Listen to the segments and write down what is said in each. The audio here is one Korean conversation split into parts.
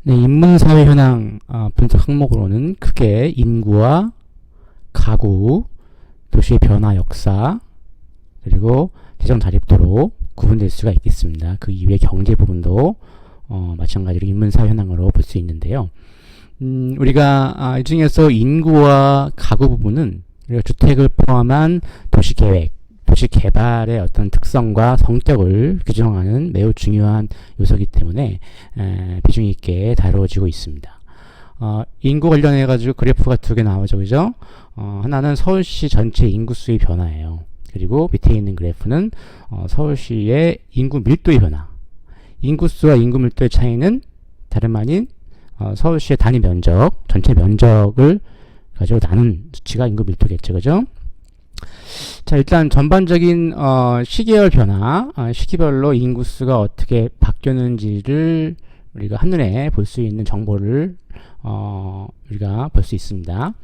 네, 인문사회 현황 분석 항목으로는 크게 인구와 가구, 도시의 변화 역사, 그리고 재정 자립도로 구분될 수가 있겠습니다. 그 이외의 경제 부분도 마찬가지로 인문사회 현황으로 볼 수 있는데요. 우리가 이 중에서 인구와 가구 부분은 우리가 주택을 포함한 도시계획, 도시개발의 어떤 특성과 성격을 규정하는 매우 중요한 요소이기 때문에 비중 있게 다뤄지고 있습니다. 인구 관련해 가지고 그래프가 두 개 나오죠, 그죠? 하나는 서울시 전체 인구수의 변화예요. 그리고 밑에 있는 그래프는 서울시의 인구 밀도의 변화. 인구수와 인구 밀도의 차이는 다름 아닌 서울시의 단위 면적, 전체 면적을 가지고 나눈 수치가 인구 밀도겠죠, 그죠? 자, 일단 전반적인 시계열 변화, 시기별로 인구수가 어떻게 바뀌었는지를 우리가 한눈에 볼 수 있는 정보를 우리가 볼 수 있습니다.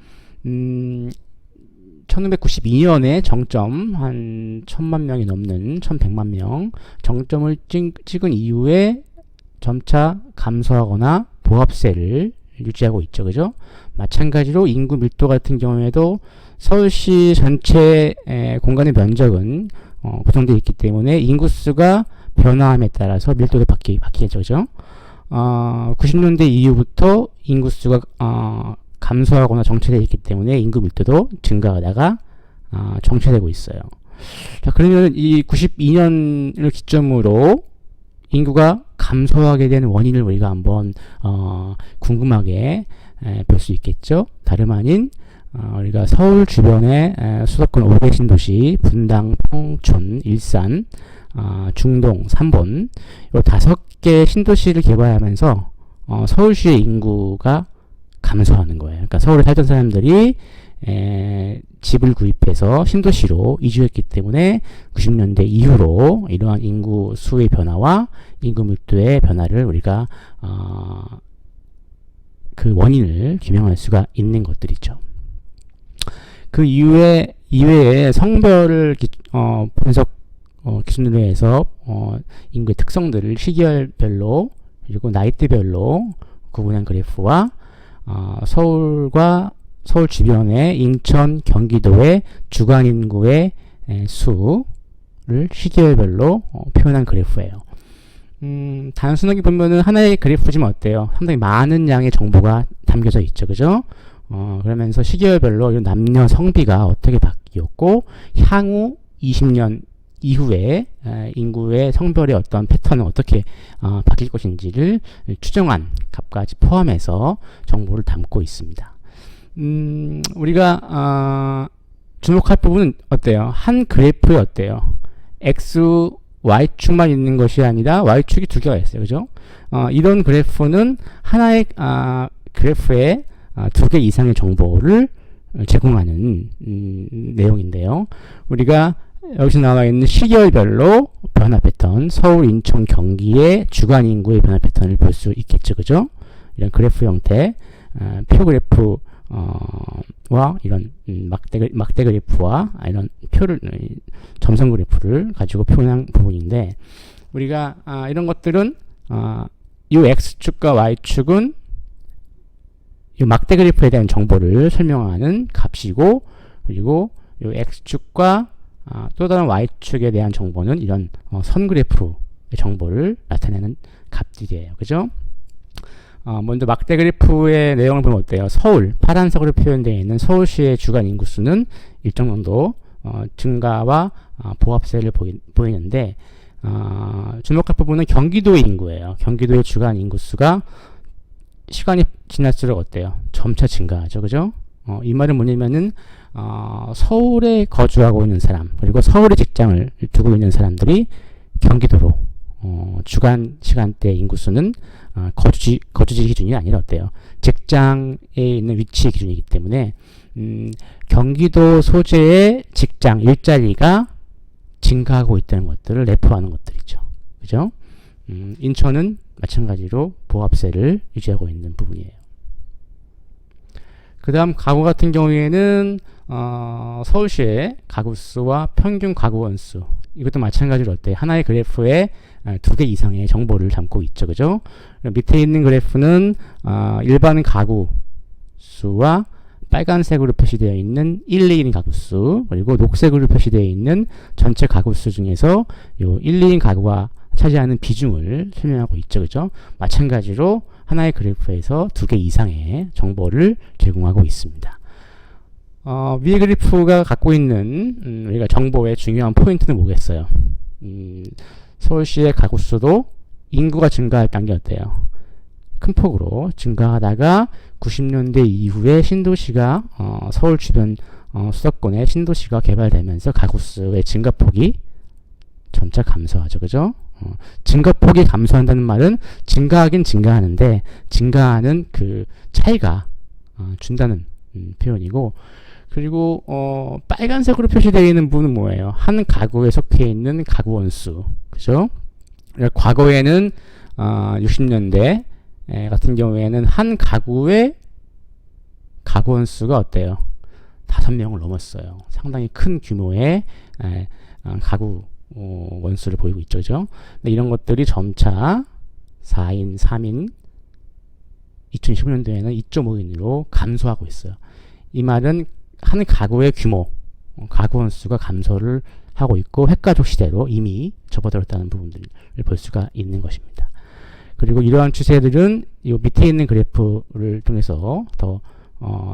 1992년에 정점 한 1000만 명이 넘는 1100만 명 정점을 찍은 이후에 점차 감소하거나 보합세를 유지하고 있죠, 그죠? 마찬가지로 인구 밀도 같은 경우에도 서울시 전체 공간의 면적은 고정되어 있기 때문에 인구수가 변화함에 따라서 밀도도 바뀌겠죠, 그죠? 90년대 이후부터 인구수가 감소하거나 정체되어 있기 때문에 인구 밀도도 증가하다가 정체되고 있어요. 자, 그러면 이 92년을 기점으로 인구가 감소하게 된 원인을 우리가 한번 궁금하게 볼 수 있겠죠. 다름 아닌 우리가 서울 주변의 수도권 5개 신도시 분당, 평촌, 일산, 중동, 삼본 이 5개 신도시를 개발하면서 서울시의 인구가 감소하는 거예요. 그러니까 서울에 살던 사람들이 집을 구입해서 신도시로 이주했기 때문에 90년대 이후로 이러한 인구 수의 변화와 인구 밀도의 변화를 우리가 그 원인을 규명할 수가 있는 것들이죠. 그 이외에 성별을 분석 기준으로 해서 인구의 특성들을 시기열별로 그리고 나이대별로 구분한 그래프와 서울과 서울 주변의 인천, 경기도의 주간 인구의 수를 시기열별로 표현한 그래프예요. 단순하게 보면은 하나의 그래프지만 어때요? 상당히 많은 양의 정보가 담겨져 있죠, 그죠? 그러면서 시기열별로 이런 남녀 성비가 어떻게 바뀌었고 향후 20년 이후에 인구의 성별의 어떤 패턴은 어떻게 바뀔 것인지를 추정한 값까지 포함해서 정보를 담고 있습니다. 우리가 주목할 부분은 어때요? 한 그래프에 어때요? X, Y축만 있는 것이 아니라 Y축이 두 개가 있어요. 그죠? 이런 그래프는 하나의 그래프에 두 개 이상의 정보를 제공하는 내용인데요. 우리가 여기서 나와 있는 시기열별로 변화 패턴, 서울, 인천, 경기의 주간 인구의 변화 패턴을 볼 수 있겠죠. 그죠? 이런 그래프 형태, 표 그래프 와 이런 막대 그래프와 이런 표를 점선 그래프를 가지고 표현한 부분인데 우리가 이런 것들은 이 x축과 y축은 이 막대 그래프에 대한 정보를 설명하는 값이고 그리고 이 x축과 또 다른 y축에 대한 정보는 이런 선 그래프의 정보를 나타내는 값들이에요. 그죠? 먼저 막대 그래프의 내용을 보면 어때요? 서울, 파란색으로 표현되어 있는 서울시의 주간 인구수는 일정 정도 증가와 보합세를 보이는데 주목할 부분은 경기도의 인구예요. 경기도의 주간 인구수가 시간이 지날수록 어때요? 점차 증가하죠. 그죠? 이 말은 뭐냐면은 서울에 거주하고 있는 사람 그리고 서울에 직장을 두고 있는 사람들이 경기도로 주간 시간대 인구수는 거주지 기준이 아니라 어때요? 직장에 있는 위치 기준이기 때문에 경기도 소재의 직장 일자리가 증가하고 있다는 것들을 내포하는 것들이죠. 그죠? 인천은 마찬가지로 보합세를 유지하고 있는 부분이에요. 그 다음 가구 같은 경우에는 서울시의 가구 수와 평균 가구 원수 이것도 마찬가지로 어때요? 하나의 그래프에 두 개 이상의 정보를 담고 있죠. 그죠? 밑에 있는 그래프는 일반 가구 수와 빨간색으로 표시되어 있는 1, 2인 가구 수, 그리고 녹색으로 표시되어 있는 전체 가구 수 중에서 요 1, 2인 가구가 차지하는 비중을 설명하고 있죠. 그죠? 마찬가지로 하나의 그래프에서 두 개 이상의 정보를 제공하고 있습니다. 위의 그래프가 갖고 있는 우리가 정보의 중요한 포인트는 뭐겠어요? 서울시의 가구 수도 인구가 증가했다는 게 어때요? 큰 폭으로 증가하다가 90년대 이후에 신도시가 서울 주변 수도권의 신도시가 개발되면서 가구 수의 증가폭이 점차 감소하죠. 그죠? 증가폭이 감소한다는 말은 증가하긴 증가하는데 증가하는 그 차이가 준다는 표현이고, 그리고 빨간색으로 표시되어 있는 부분은 뭐예요? 한 가구에 속해 있는 가구 원수. 그죠? 과거에는 60년대 같은 경우에는 한 가구의 가구 원수가 어때요? 5명을 넘었어요. 상당히 큰 규모의 가구 원수를 보이고 있죠. 그죠? 근데 이런 것들이 점차 4인, 3인, 2015년도에는 2.5인으로 감소하고 있어요. 이 말은 한 가구의 규모, 가구 원수가 감소를 하고 있고 핵가족 시대로 이미 접어들었다는 부분들을 볼 수가 있는 것입니다. 그리고 이러한 추세들은 이 밑에 있는 그래프를 통해서 더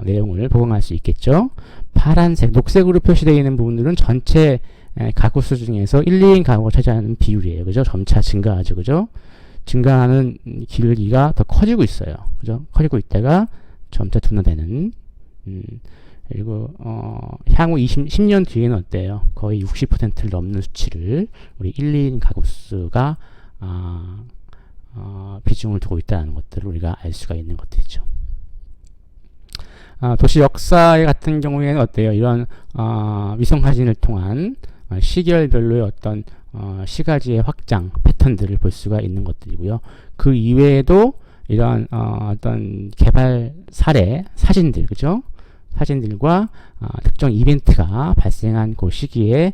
내용을 보강할 수 있겠죠. 파란색, 녹색으로 표시되어 있는 부분들은 전체 가구 수 중에서 1, 2인 가구가 차지하는 비율이에요. 그죠? 점차 증가하죠. 그죠? 증가하는 길이가 더 커지고 있어요. 그죠? 커지고 있다가 점차 둔화되는, 그리고 향후 10년 뒤에는 어때요? 거의 60%를 넘는 수치를 우리 1, 2인 가구 수가 비중을 두고 있다는 것들을 우리가 알 수가 있는 것들이죠. 도시 역사 같은 경우에는 어때요? 이런 위성 사진을 통한 시기열별로의 어떤 시가지의 확장 패턴들을 볼 수가 있는 것들이고요. 그 이외에도 이러한 어떤 개발 사례 사진들, 그죠? 사진들과 특정 이벤트가 발생한 그 시기의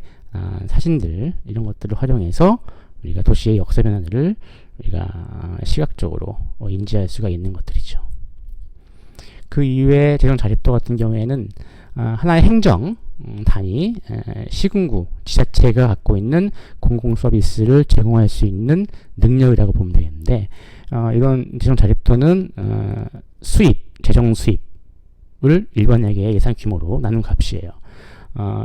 사진들, 이런 것들을 활용해서 우리가 도시의 역사 변화들을 우리가 시각적으로 인지할 수가 있는 것들이죠. 그 이외에 재정 자립도 같은 경우에는 하나의 행정 단위, 시군구, 지자체가 갖고 있는 공공 서비스를 제공할 수 있는 능력이라고 보면 되겠는데, 이런 재정 자립도는 수입, 재정 수입을 일반회계의 예산 규모로 나눈 값이에요.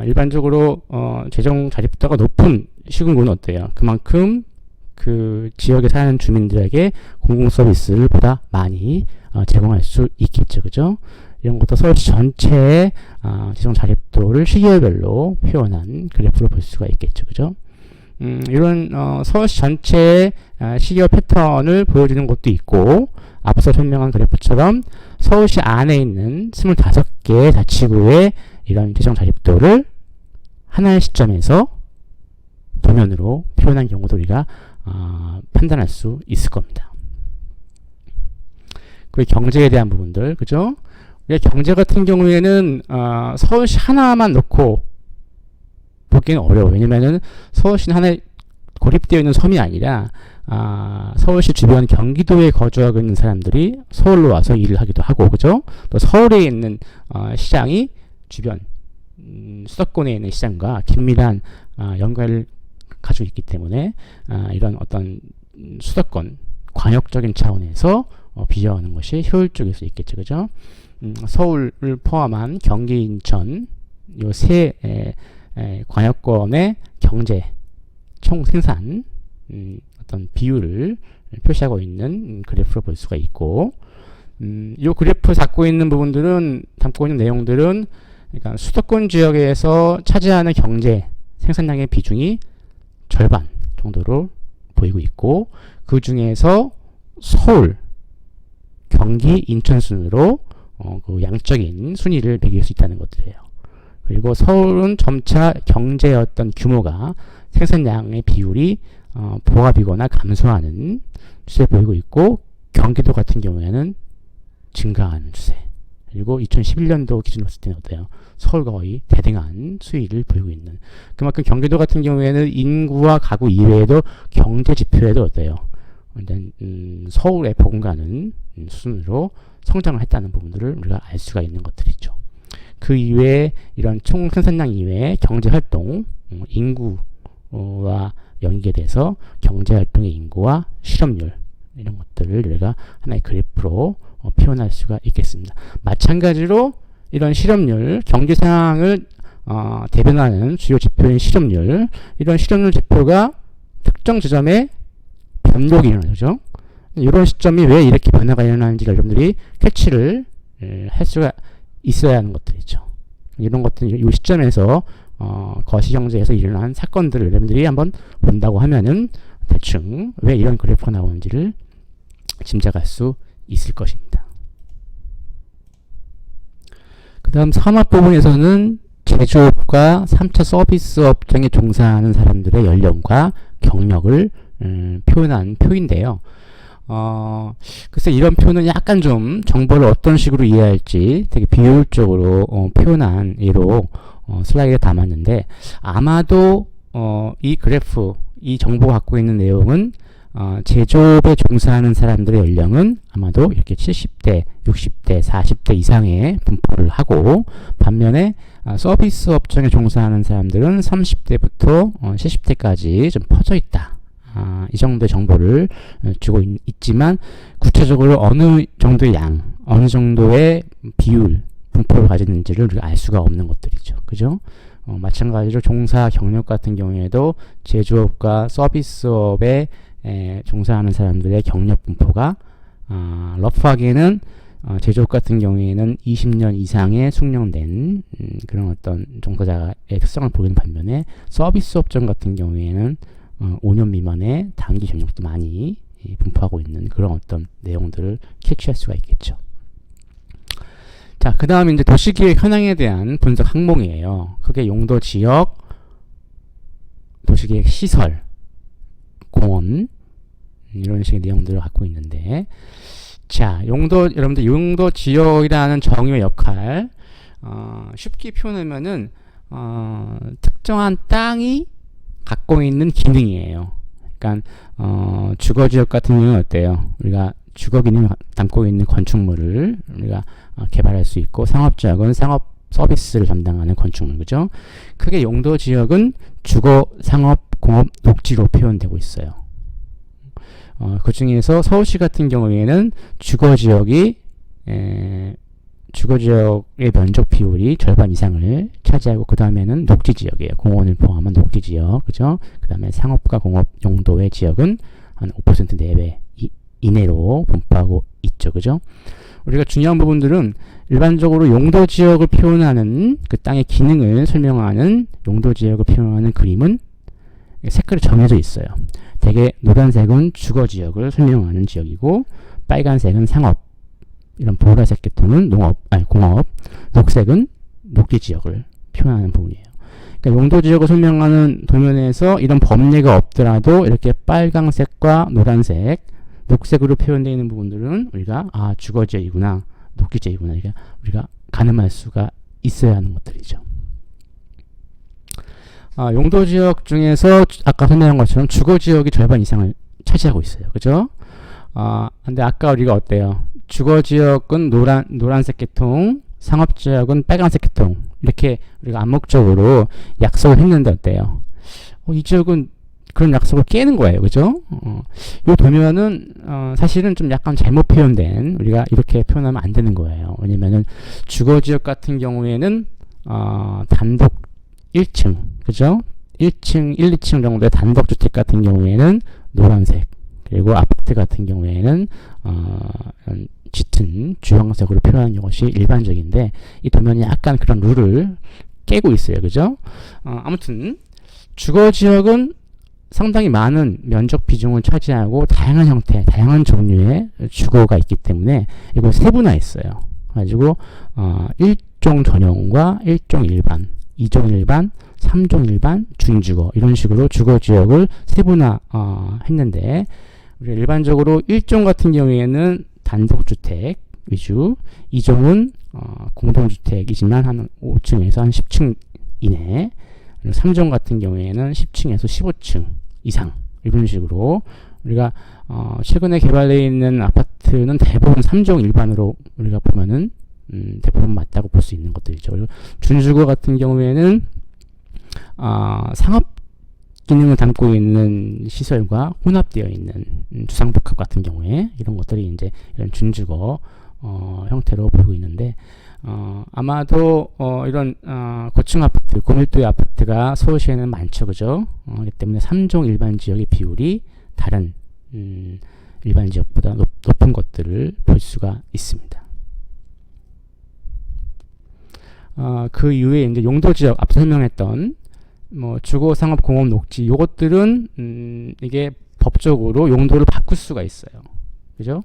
일반적으로 재정 자립도가 높은 시군구는 어때요? 그만큼 그 지역에 사는 주민들에게 공공 서비스를 보다 많이 제공할 수 있겠죠. 그죠? 이런 것도 서울시 전체의 재정 자립도를 시기별로 표현한 그래프로 볼 수가 있겠죠. 그죠? 이런 서울시 전체의 시기별 패턴을 보여주는 것도 있고, 앞서 설명한 그래프처럼 서울시 안에 있는 25개의 자치구의 이런 재정 자립도를 하나의 시점에서 도면으로 표현한 경우도 우리가 판단할 수 있을 겁니다. 그 경제에 대한 부분들, 그죠? 경제 같은 경우에는 서울시 하나만 놓고 보기는 어려워요. 왜냐면은 서울시는 하나의 고립되어 있는 섬이 아니라 서울시 주변 경기도에 거주하고 있는 사람들이 서울로 와서 일을 하기도 하고, 그죠? 또 서울에 있는 시장이 주변 수도권에 있는 시장과 긴밀한 연관을 가지고 있기 때문에 이런 어떤 수도권 광역적인 차원에서 비교하는 것이 효율적일 수 있겠죠. 그죠? 서울을 포함한 경기, 인천 요 세 광역권의 경제 총 생산 어떤 비율을 표시하고 있는 그래프로 볼 수가 있고, 이 그래프 담고 있는 부분들은, 담고 있는 내용들은, 그러니까 수도권 지역에서 차지하는 경제 생산량의 비중이 절반 정도로 보이고 있고, 그 중에서 서울, 경기, 인천 순으로 그 양적인 순위를 매길 수 있다는 것들이에요. 그리고 서울은 점차 경제의 어떤 규모가 생산량의 비율이 보합이거나 감소하는 추세 보이고 있고, 경기도 같은 경우에는 증가하는 추세 그리고 2011년도 기준으로 봤을 때는 어때요? 서울과 거의 대등한 수위를 보이고 있는. 그만큼 경기도 같은 경우에는 인구와 가구 이외에도 경제 지표에도 어때요? 일단 서울의 버금가는 수준으로 성장을 했다는 부분들을 우리가 알 수가 있는 것들이죠. 그 이외에 이런 총 생산량 이외에 경제 활동, 인구와 연계돼서 경제 활동의 인구와 실업률 이런 것들을 우리가 하나의 그래프로 표현할 수가 있겠습니다. 마찬가지로 이런 실업률, 경제 상황을 대변하는 주요 지표인 실업률, 이런 실업률 지표가 특정 지점에 변동이 일어나죠. 이런 시점이 왜 이렇게 변화가 일어나는지 여러분들이 캐치를 할 수가 있어야 하는 것들이죠. 이런 것들은 이 시점에서 거시경제에서 일어난 사건들을 여러분들이 한번 본다고 하면은 대충 왜 이런 그래프가 나오는지를 짐작할 수 있을 것입니다. 그 다음 산업 부분에서는 제조업과 3차 서비스 업종에 종사하는 사람들의 연령과 경력을 표현한 표인데요. 글쎄 이런 표는 약간 좀 정보를 어떤 식으로 이해할지 되게 비효율적으로 표현한 예로 슬라이드에 담았는데 아마도 이 그래프, 이 정보가 갖고 있는 내용은 제조업에 종사하는 사람들의 연령은 아마도 이렇게 70대, 60대, 40대 이상의 분포를 하고 반면에 서비스 업종에 종사하는 사람들은 30대부터 70대까지 좀 퍼져 있다. 이 정도의 정보를 주고 있지만 구체적으로 어느 정도의 양, 어느 정도의 비율, 분포를 가지는지를 우리가 알 수가 없는 것들이죠. 그죠? 마찬가지로 종사 경력 같은 경우에도 제조업과 서비스업에 종사하는 사람들의 경력 분포가 러프하게는 제조업 같은 경우에는 20년 이상의 숙련된 그런 어떤 종사자의 특성을 보이는 반면에 서비스 업종 같은 경우에는 5년 미만의 단기 경력도 많이 분포하고 있는 그런 어떤 내용들을 캐치할 수가 있겠죠. 자, 그 다음에 이제 도시기획 현황에 대한 분석 항목이에요. 그게 용도 지역, 도시기획 시설, 공원, 이런 식의 내용들을 갖고 있는데, 자, 여러분들 용도 지역이라는 정의의 역할, 쉽게 표현하면은, 특정한 땅이 갖고 있는 기능이에요. 그러니까 주거지역 같은 경우는 어때요? 우리가 주거 기능을 담고 있는 건축물을 우리가 개발할 수 있고 상업지역은 상업 서비스를 담당하는 건축물, 그죠? 크게 용도지역은 주거, 상업, 공업, 녹지로 표현되고 있어요. 그 중에서 서울시 같은 경우에는 주거지역의 면적 비율이 절반 이상을 차지하고 그 다음에는 녹지지역이에요. 공원을 포함한 녹지지역, 그죠? 그 다음에 상업과 공업 용도의 지역은 한 5% 내외 이내로 분포하고 있죠, 그죠? 우리가 중요한 부분들은 일반적으로 용도지역을 표현하는 그 땅의 기능을 설명하는 용도지역을 표현하는 그림은 색깔이 정해져 있어요. 대개 노란색은 주거지역을 설명하는 지역이고 빨간색은 상업, 이런 보라색 계통은 공업, 녹색은 녹지지역을 표현하는 부분이에요. 그러니까 용도지역을 설명하는 도면에서 이런 법례가 없더라도 이렇게 빨간색과 노란색, 녹색으로 표현되어 있는 부분들은 우리가 주거지역이구나, 녹지지역이구나, 우리가 가늠할 수가 있어야 하는 것들이죠. 용도지역 중에서 아까 설명한 것처럼 주거지역이 절반 이상을 차지하고 있어요. 그죠? 근데 아까 우리가 어때요? 주거지역은 노란색 계통, 상업지역은 빨간색 계통, 이렇게 우리가 암묵적으로 약속을 했는데 어때요? 이 지역은 그런 약속을 깨는 거예요. 그죠? 이 도면은 사실은 좀 약간 잘못 표현된, 우리가 이렇게 표현하면 안 되는 거예요. 왜냐면은 주거지역 같은 경우에는 단독 1층, 그죠? 1층, 1, 2층 정도의 단독주택 같은 경우에는 노란색, 그리고 아파트 같은 경우에는 짙은 주황색으로 표현하는 것이 일반적인데 이 도면이 약간 그런 룰을 깨고 있어요. 그죠? 아무튼 주거지역은 상당히 많은 면적 비중을 차지하고 다양한 형태, 다양한 종류의 주거가 있기 때문에 이걸 세분화했어요. 가지고 1종 전용과 1종 일반, 2종 일반, 3종 일반, 준주거 이런 식으로 주거지역을 세분화 했는데 우리 일반적으로 1종 같은 경우에는 단독주택, 위주, 2종은 공동주택이지만 한 5층에서 한 10층 이내, 3종 같은 경우에는 10층에서 15층 이상, 이런 식으로 우리가 최근에 개발되어 있는 아파트는 대부분 3종 일반으로 우리가 보면은 대부분 맞다고 볼 수 있는 것들이죠. 그리고 준주거 같은 경우에는 상업 기능을 담고 있는 시설과 혼합되어 있는 주상복합 같은 경우에 이런 것들이 이제 이런 준주거 형태로 보이고 있는데, 아마도 이런 고층 아파트, 고밀도의 아파트가 서울시에는 많죠, 그죠? 그렇기 때문에 3종 일반 지역의 비율이 다른 일반 지역보다 높은 것들을 볼 수가 있습니다. 그 이후에 이제 용도 지역, 앞서 설명했던 뭐 주거, 상업, 공업, 녹지, 요것들은 이게 법적으로 용도를 바꿀 수가 있어요, 그죠?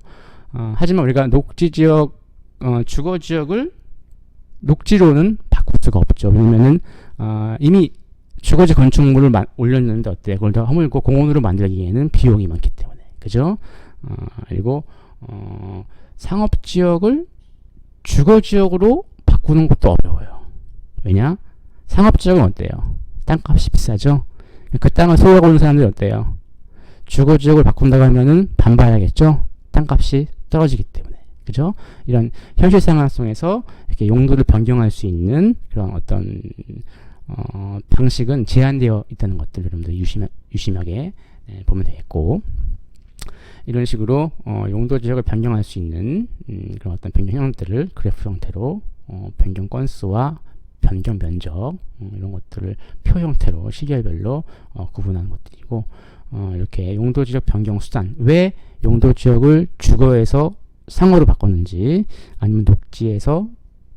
하지만 우리가 녹지 지역, 주거 지역을 녹지로는 바꿀 수가 없죠. 왜냐면은 이미 주거지 건축물을 올렸는데 어때요? 그걸 더 허물고 공원으로 만들기에는 비용이 많기 때문에, 그죠? 그리고 상업 지역을 주거 지역으로 바꾸는 것도 어려워요. 왜냐? 상업 지역은 어때요? 땅값이 비싸죠. 그 땅을 소유하고 있는 사람들이 어때요? 주거 지역을 바꾼다고 하면은 반발하겠죠. 땅값이 떨어지기 때문에, 그죠? 이런 현실 상황 속에서 이렇게 용도를 변경할 수 있는 그런 어떤 방식은 제한되어 있다는 것들 여러분들 유심하게 보면 되겠고, 이런 식으로 용도 지역을 변경할 수 있는 그런 어떤 변경 형태를 그래프 형태로 변경 건수와 변경 면적 이런 것들을 표 형태로 시계열별로 구분하는 것들이고, 이렇게 용도 지역 변경 수단, 왜 용도 지역을 주거에서 상호로 바꿨는지 아니면 녹지에서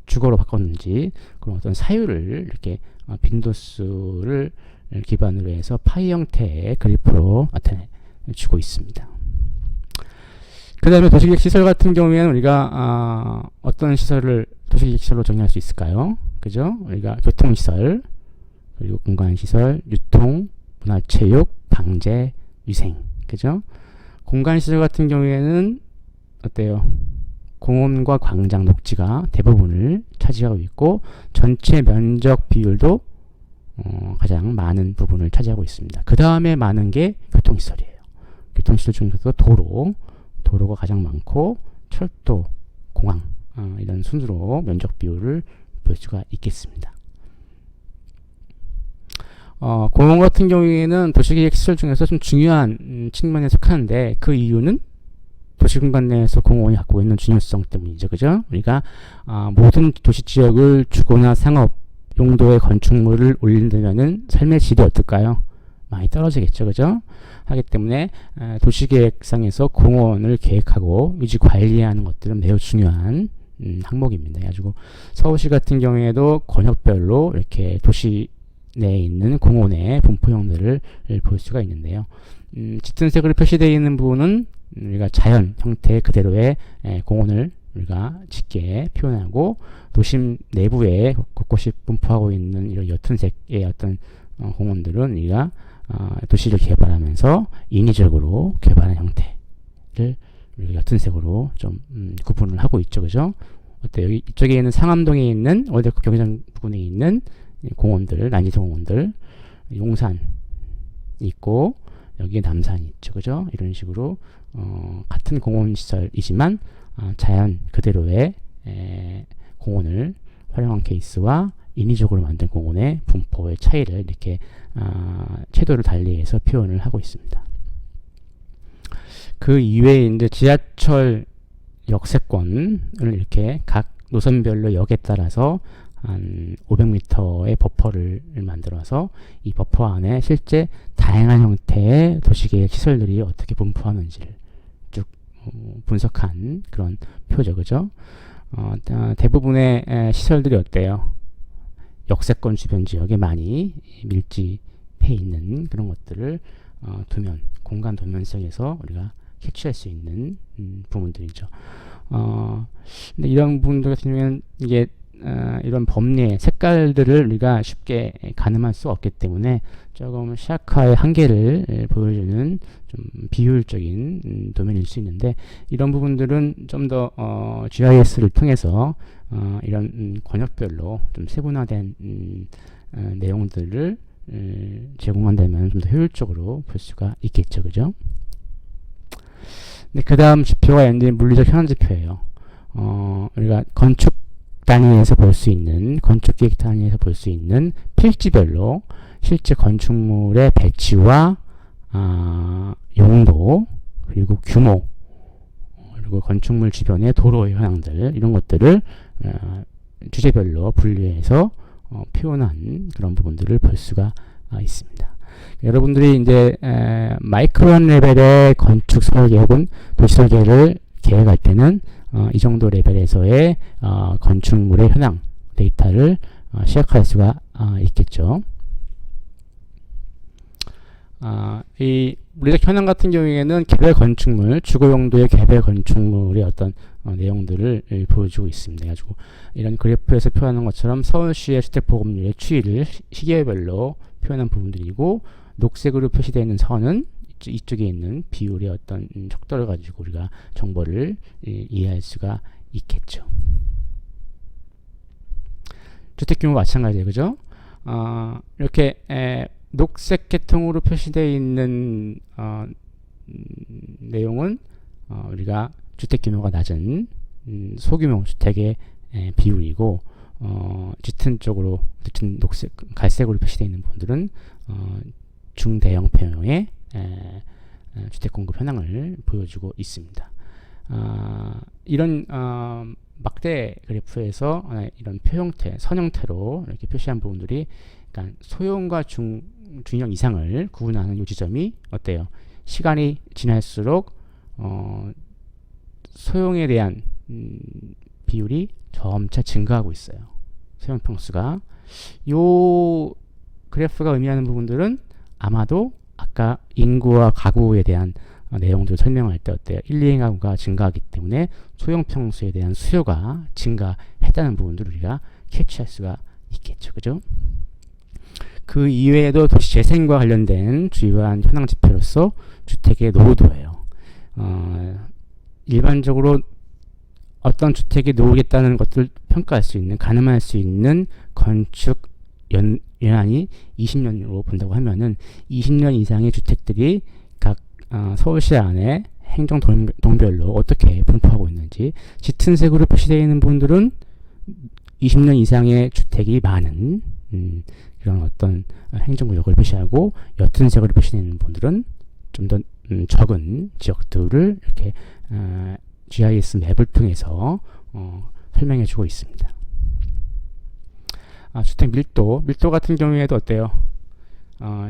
주거로 바꿨는지 그런 어떤 사유를 이렇게 빈도수를 기반으로 해서 파이 형태의 그래프로 나타내주고 있습니다. 그 다음에 도시계획 시설 같은 경우에는 우리가 어떤 시설을 도시계획 시설로 정의할 수 있을까요? 그죠? 우리가 교통시설, 그리고 공간시설, 유통, 문화체육, 방제, 위생, 그죠? 공간시설 같은 경우에는 어때요? 공원과 광장, 녹지가 대부분을 차지하고 있고, 전체 면적 비율도 가장 많은 부분을 차지하고 있습니다. 그 다음에 많은 게 교통시설이에요. 교통시설 중에서도 도로가 가장 많고, 철도, 공항, 이런 순으로 면적 비율을 볼 수가 있겠습니다. 공원 같은 경우에는 도시계획 시설 중에서 좀 중요한 측면에 속하는데, 그 이유는 도시공간 내에서 공원이 갖고 있는 중요성 때문이죠, 그죠? 우리가 모든 도시지역을 주거나 상업 용도의 건축물을 올린다면은 삶의 질이 어떨까요? 많이 떨어지겠죠, 그죠? 하기 때문에 도시계획상에서 공원을 계획하고 유지 관리하는 것들은 매우 중요한 항목입니다. 그래가지고 서울시 같은 경우에도 권역별로 이렇게 도시 내에 있는 공원의 분포형들을 볼 수가 있는데요. 짙은 색으로 표시되어 있는 부분은 우리가 자연 형태 그대로의 공원을 우리가 짙게 표현하고, 도심 내부에 곳곳이 분포하고 있는 이런 옅은 색의 어떤 공원들은 우리가 도시를 개발하면서 인위적으로 개발한 형태를 우리가 옅은 색으로 좀 구분을 하고 있죠, 그죠? 어때요? 여기 이쪽에 있는 상암동에 있는 월드컵 경기장 부근에 있는 공원들, 난이도 공원들, 용산 있고 여기에 남산이 있죠, 그죠? 이런 식으로 같은 공원 시설이지만 자연 그대로의 공원을 활용한 케이스와 인위적으로 만든 공원의 분포의 차이를 이렇게 채도를 달리해서 표현을 하고 있습니다. 그 이외에 이제 지하철 역세권을 이렇게 각 노선별로 역에 따라서 한 500m의 버퍼를 만들어서 이 버퍼 안에 실제 다양한 형태의 도시계획 시설들이 어떻게 분포하는지를 쭉 분석한 그런 표죠, 그죠? 대부분의 시설들이 어때요? 역세권 주변 지역에 많이 밀집해 있는 그런 것들을 공간 도면성에서 우리가 캐치할 수 있는 부분들이죠. 근데 이런 부분들 같은 경우에는 이게 이런 법리의 색깔들을 우리가 쉽게 가늠할 수 없기 때문에 조금 시약화의 한계를 보여주는 좀 비효율적인 도면일 수 있는데, 이런 부분들은 좀 더 GIS를 통해서 이런 권역별로 좀 세분화된 내용들을 제공한다면 좀 더 효율적으로 볼 수가 있겠죠, 그죠? 네, 그 다음 지표가 이제 물리적 현황 지표예요. 우리가 건축 단위에서 볼 수 있는, 건축 기획 단위에서 볼 수 있는 필지별로 실제 건축물의 배치와 용도, 그리고 규모, 그리고 건축물 주변의 도로의 현황들, 이런 것들을 주제별로 분류해서 표현한 그런 부분들을 볼 수가 있습니다. 여러분들이 이제 마이크론 레벨의 건축 설계 혹은 도시 설계를 계획할 때는 이 정도 레벨에서의 건축물의 현황 데이터를 시작할 수가 있겠죠. 이 물리적 현황 같은 경우에는 개별 건축물, 주거 용도의 개별 건축물의 어떤 내용들을 보여주고 있습니다. 그래가지고 이런 그래프에서 표현하는 것처럼 서울시의 주택 보급률의 추이를 시기별로 표현한 부분들이고, 녹색으로 표시되어 있는 선은 이쪽에 있는 비율의 어떤 척도를 가지고 우리가 정보를 이해할 수가 있겠죠. 주택 규모 마찬가지예요, 그죠? 이렇게 녹색 계통으로 표시되어 있는 내용은 우리가 주택 규모가 낮은 소규모 주택의 비율이고, 짙은 쪽으로, 짙은 녹색, 갈색으로 표시되어 있는 부분들은 중대형 평형의 주택 공급 현황을 보여주고 있습니다. 이런 막대 그래프에서 이런 표 형태, 선 형태로 이렇게 표시한 부분들이, 그러니까 소형과 중형 이상을 구분하는 이 지점이 어때요? 시간이 지날수록 소형에 대한 비율이 점차 증가하고 있어요. 소형 평수가. 요 그래프가 의미하는 부분들은 아마도 아까 인구와 가구에 대한 내용들을 설명할 때 어때요? 1, 2행 가구가 증가하기 때문에 소형 평수에 대한 수요가 증가했다는 부분들을 우리가 캐치할 수가 있겠죠, 그죠? 그 이외에도 도시 재생과 관련된 주요한 현황 지표로서 주택의 노후도예요. 일반적으로 어떤 주택이 노후겠다는 것들을 평가할 수 있는, 가늠할 수 있는 건축 연한이 20년으로 본다고 하면은 20년 이상의 주택들이 각 서울시 안에 행정 동별로 어떻게 분포하고 있는지, 짙은 색으로 표시되어 있는 부분들은 20년 이상의 주택이 많은 그런 어떤 행정구역을 표시하고, 옅은 색으로 표시되어 있는 부분들은 좀 더 적은 지역들을 이렇게 GIS 맵을 통해서 설명해 주고 있습니다. 주택 밀도 같은 경우에도 어때요?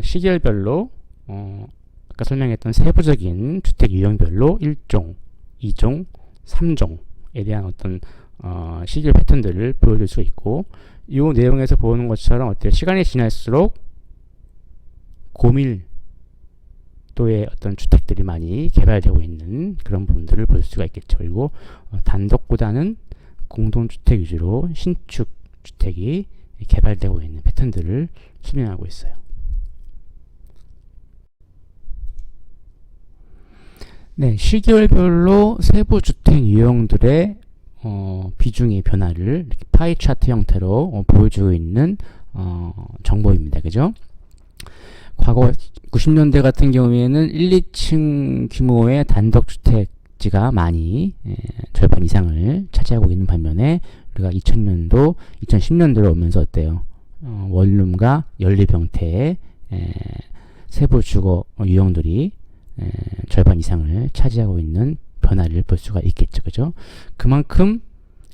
시기별로 아까 설명했던 세부적인 주택 유형별로 1종, 2종, 3종에 대한 어떤 시기별 패턴들을 보여줄 수 있고, 이 내용에서 보는 것처럼 어때요? 시간이 지날수록 고밀도의 어떤 주택들이 많이 개발되고 있는 그런 부분들을 볼 수가 있겠죠. 그리고 단독보다는 공동주택 위주로 신축 주택이 개발되고 있는 패턴들을 설명하고 있어요. 네, 시기별로 세부 주택 유형들의 비중의 변화를 이렇게 파이 차트 형태로 보여주고 있는 정보입니다. 그죠? 과거 90년대 같은 경우에는 1, 2층 규모의 단독주택지가 많이 절반 이상을 차지하고 있는 반면에, 우리가 2000년도, 2010년도로 오면서 어때요? 원룸과 연립 형태의 세부 주거 유형들이 절반 이상을 차지하고 있는 변화를 볼 수가 있겠죠. 그죠? 그만큼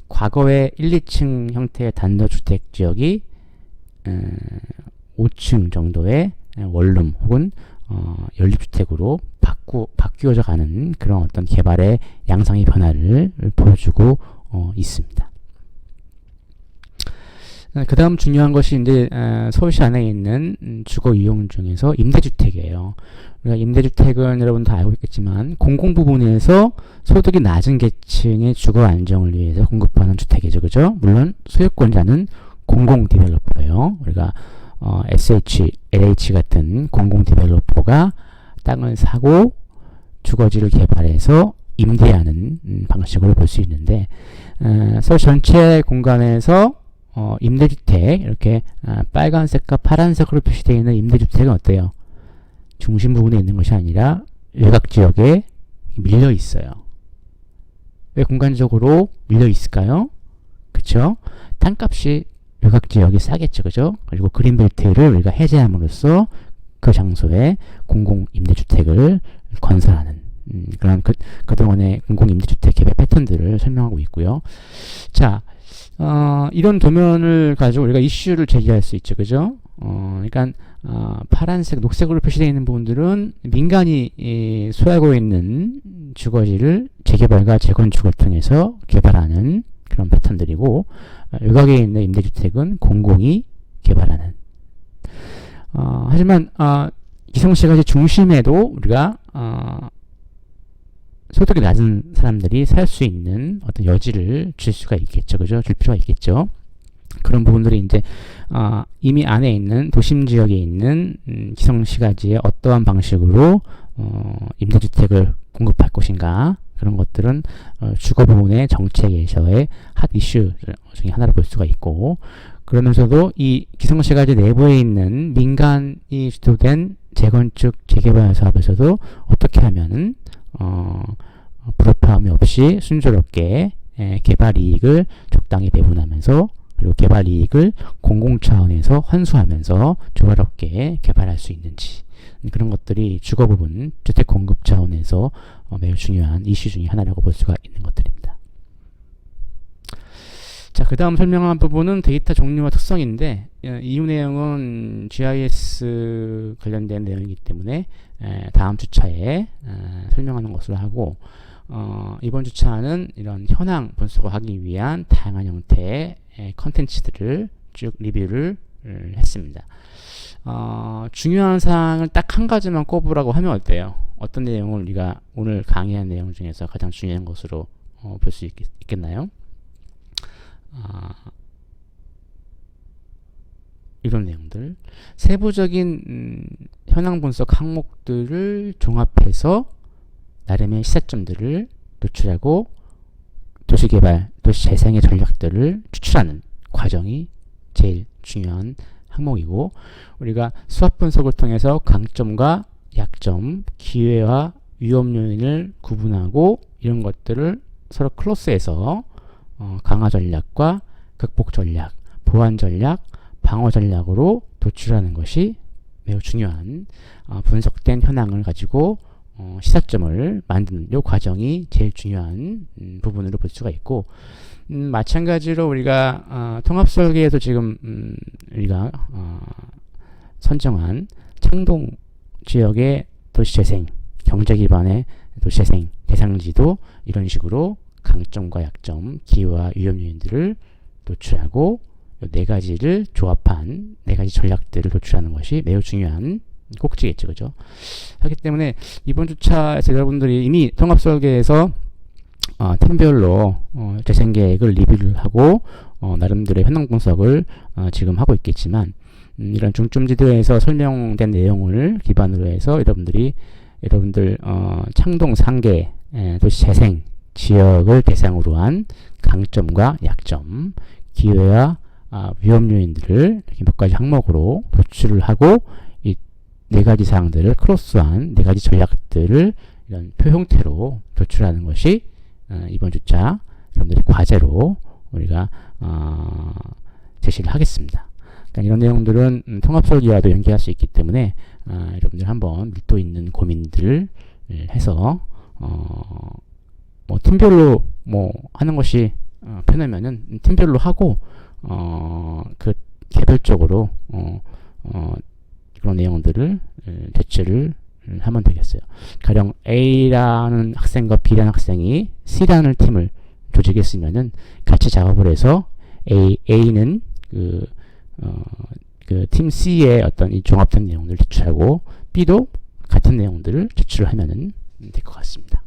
과거의 1, 2층 형태의 단독주택 지역이 5층 정도의 원룸 혹은 연립주택으로 바뀌어져 가는 그런 어떤 개발의 양상의 변화를 보여주고 있습니다. 그 다음 중요한 것이 이제 서울시 안에 있는 주거 유형 중에서 임대주택이에요. 우리가 임대주택은 여러분 다 알고 있겠지만 공공 부분에서 소득이 낮은 계층의 주거 안정을 위해서 공급하는 주택이죠, 그죠? 물론 소유권자는 공공 디벨로퍼예요. 우리가 SH, LH 같은 공공 디벨로퍼가 땅을 사고 주거지를 개발해서 임대하는 방식으로 볼 수 있는데, 서울 전체 공간에서 임대주택 이렇게 빨간색과 파란색으로 표시되어 있는 임대주택은 어때요? 중심 부분에 있는 것이 아니라 외곽 지역에 밀려 있어요. 왜 공간적으로 밀려 있을까요? 그쵸? 땅값이 외곽 지역이 싸겠죠, 그죠? 그리고 그린벨트를 우리가 해제함으로써 그 장소에 공공 임대주택을 건설하는 그런 그동안의 공공 임대주택 개발 패턴들을 설명하고 있고요. 자, 이런 도면을 가지고 우리가 이슈를 제기할 수 있죠, 그죠? 그러니까 파란색, 녹색으로 표시되어 있는 부분들은 민간이 소유하고 있는 주거지를 재개발과 재건축을 통해서 개발하는 그런 패턴들이고, 외곽에 있는 임대주택은 공공이 개발하는. 하지만 기성시가지 중심에도 우리가 소득이 낮은 사람들이 살 수 있는 어떤 여지를 줄 수가 있겠죠, 그죠? 줄 필요가 있겠죠. 그런 부분들이 이제 이미 안에 있는 도심 지역에 있는 기성시가지에 어떠한 방식으로 임대주택을 공급할 것인가, 그런 것들은 주거 부분의 정책에서의 핫 이슈 중에 하나로 볼 수가 있고, 그러면서도 이 기성시가지 내부에 있는 민간이 주도된 재건축 재개발 사업에서도 어떻게 하면은 불협화음이 없이 순조롭게 개발 이익을 적당히 배분하면서, 그리고 개발 이익을 공공 차원에서 환수하면서 조화롭게 개발할 수 있는지, 그런 것들이 주거 부분 주택 공급 차원에서 매우 중요한 이슈 중에 하나라고 볼 수가 있는 것들입니다. 자, 그 다음 설명한 부분은 데이터 종류와 특성인데, 이후 내용은 GIS 관련된 내용이기 때문에 다음 주차에 설명하는 것으로 하고, 이번 주차는 이런 현황 분석을 하기 위한 다양한 형태의 컨텐츠들을 쭉 리뷰를 했습니다. 중요한 사항을 딱 한 가지만 꼽으라고 하면 어때요? 어떤 내용을 우리가 오늘 강의한 내용 중에서 가장 중요한 것으로 볼 수 있겠나요? 이런 내용들, 세부적인 현황 분석 항목들을 종합해서 나름의 시사점들을 노출하고 도시개발, 도시재생의 전략들을 추출하는 과정이 제일 중요한 항목이고, 우리가 수학 분석을 통해서 강점과 약점, 기회와 위험 요인을 구분하고 이런 것들을 서로 클로스해서 강화 전략과 극복 전략, 보완 전략, 방어 전략으로 도출하는 것이 매우 중요한 분석된 현황을 가지고 시사점을 만드는 이 과정이 제일 중요한 부분으로 볼 수가 있고, 마찬가지로 우리가 통합설계에서 지금 우리가 선정한 창동 지역의 도시재생, 경제기반의 도시재생 대상지도 이런 식으로 강점과 약점, 기회와 위험 요인들을 노출하고 네 가지를 조합한 네 가지 전략들을 노출하는 것이 매우 중요한 꼭지겠죠, 그죠? 하기 때문에 이번 주차에서 여러분들이 이미 통합설계에서 팀별로 재생 계획을 리뷰를 하고 나름대로의 현황 분석을 지금 하고 있겠지만, 이런 중점지도에서 설명된 내용을 기반으로 해서 여러분들 창동 상계 도시재생 지역을 대상으로 한 강점과 약점, 기회와 위험 요인들을 이렇게 몇 가지 항목으로 도출을 하고 이 네 가지 사항들을 크로스한 네 가지 전략들을 이런 표 형태로 도출하는 것이 이번 주차 여러분들의 과제로 우리가 제시를 하겠습니다. 그러니까 이런 내용들은 통합설계와도 연계할 수 있기 때문에 여러분들 한번 밀도 있는 고민들을 해서 팀별로 하는 것이 편하면은 팀별로 하고 그 개별적으로 그런 내용들을 대처를 하면 되겠어요. 가령 A라는 학생과 B라는 학생이 C라는 팀을 조직했으면은 같이 작업을 해서 A는 팀 C의 어떤 이 종합된 내용들을 제출하고 B도 같은 내용들을 제출하면은 될 것 같습니다.